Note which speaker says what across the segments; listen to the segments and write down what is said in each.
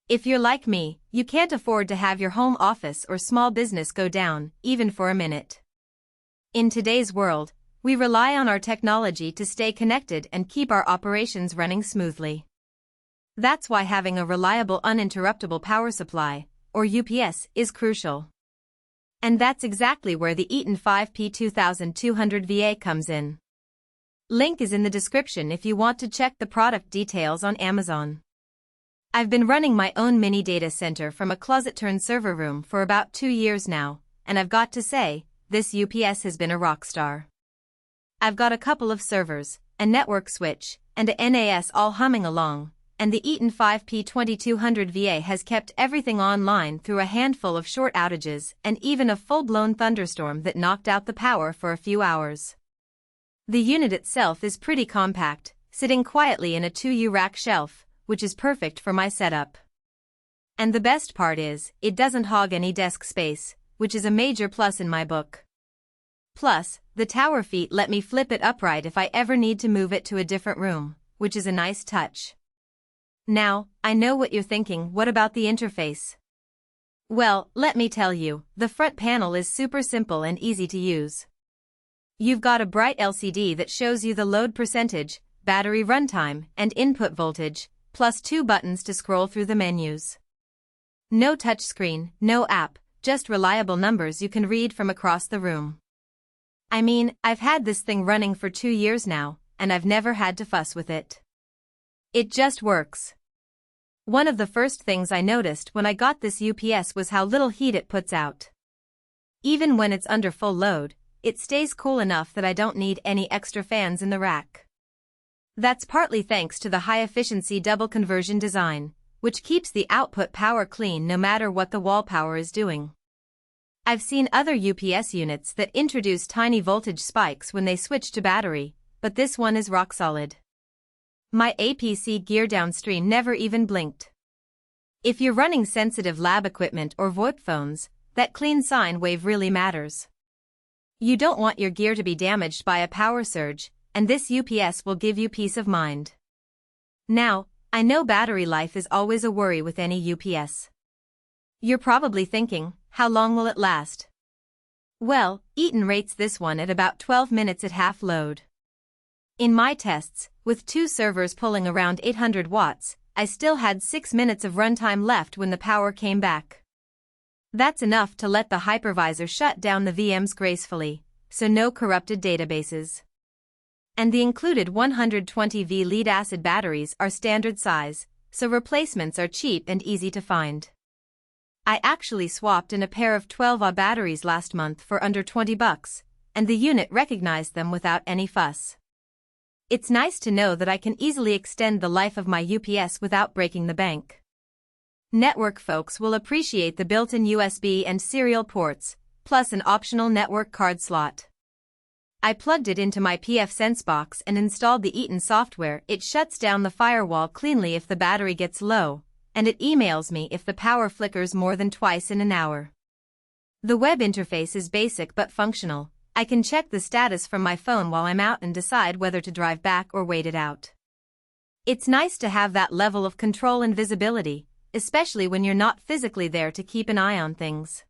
Speaker 1: If you're like me, you can't afford to have your home office or small business go down, even for a minute. In today's world, we rely on our technology to stay connected and keep our operations running smoothly. That's why having a reliable uninterruptible power supply, or UPS, is crucial. And that's exactly where the Eaton 5P2200 VA comes in. Link is in the description if you want to check the product details on Amazon. I've been running my own mini data center from a closet-turned server room for about 2 years now, and I've got to say, this UPS has been a rock star. I've got a couple of servers, a network switch, and a NAS all humming along, and the Eaton 5P2200 VA has kept everything online through a handful of short outages and even a full-blown thunderstorm that knocked out the power for a few hours. The unit itself is pretty compact, sitting quietly in a 2U rack shelf, which is perfect for my setup. And the best part is, it doesn't hog any desk space, which is a major plus in my book. Plus, the tower feet let me flip it upright if I ever need to move it to a different room, which is a nice touch. Now, I know what you're thinking, what about the interface? Well, let me tell you, the front panel is super simple and easy to use. You've got a bright LCD that shows you the load percentage, battery runtime, and input voltage, plus 2 buttons to scroll through the menus. No touchscreen, no app, just reliable numbers you can read from across the room. I mean, I've had this thing running for 2 years now, and I've never had to fuss with it. It just works. One of the first things I noticed when I got this UPS was how little heat it puts out. Even when it's under full load, it stays cool enough that I don't need any extra fans in the rack. That's partly thanks to the high-efficiency double conversion design, which keeps the output power clean no matter what the wall power is doing. I've seen other UPS units that introduce tiny voltage spikes when they switch to battery, but this one is rock solid. My APC gear downstream never even blinked. If you're running sensitive lab equipment or VoIP phones, that clean sine wave really matters. You don't want your gear to be damaged by a power surge, and this UPS will give you peace of mind. Now, I know battery life is always a worry with any UPS. You're probably thinking, how long will it last? Well, Eaton rates this one at about 12 minutes at half load. In my tests, with 2 servers pulling around 800 watts, I still had 6 minutes of runtime left when the power came back. That's enough to let the hypervisor shut down the VMs gracefully, so no corrupted databases. And the included 120V lead-acid batteries are standard size, so replacements are cheap and easy to find. I actually swapped in a pair of 12Ah batteries last month for under $20, and the unit recognized them without any fuss. It's nice to know that I can easily extend the life of my UPS without breaking the bank. Network folks will appreciate the built-in USB and serial ports, plus an optional network card slot. I plugged it into my pfSense box and installed the Eaton software. It shuts down the firewall cleanly if the battery gets low, and it emails me if the power flickers more than twice in an hour. The web interface is basic but functional. I can check the status from my phone while I'm out and decide whether to drive back or wait it out. It's nice to have that level of control and visibility, especially when you're not physically there to keep an eye on things.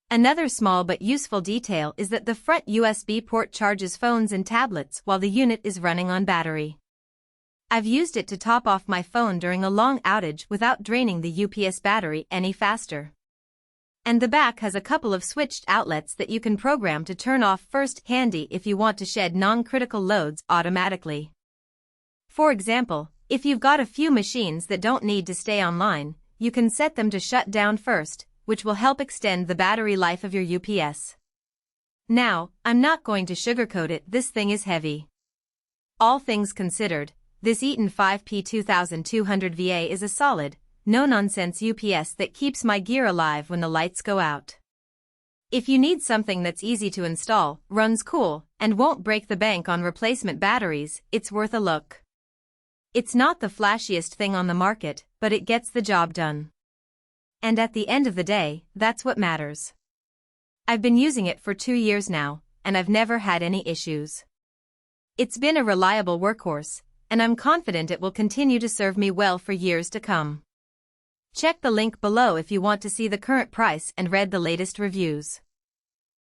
Speaker 1: Another small but useful detail is that the front USB port charges phones and tablets while the unit is running on battery. I've used it to top off my phone during a long outage without draining the UPS battery any faster. And the back has a couple of switched outlets that you can program to turn off first, handy if you want to shed non-critical loads automatically. For example, if you've got a few machines that don't need to stay online, you can set them to shut down first, which will help extend the battery life of your UPS. Now, I'm not going to sugarcoat it, this thing is heavy. All things considered, this Eaton 5P2200 VA is a solid, no-nonsense UPS that keeps my gear alive when the lights go out. If you need something that's easy to install, runs cool, and won't break the bank on replacement batteries, it's worth a look. It's not the flashiest thing on the market, but it gets the job done. And at the end of the day, that's what matters. I've been using it for 2 years now, and I've never had any issues. It's been a reliable workhorse, and I'm confident it will continue to serve me well for years to come. Check the link below if you want to see the current price and read the latest reviews.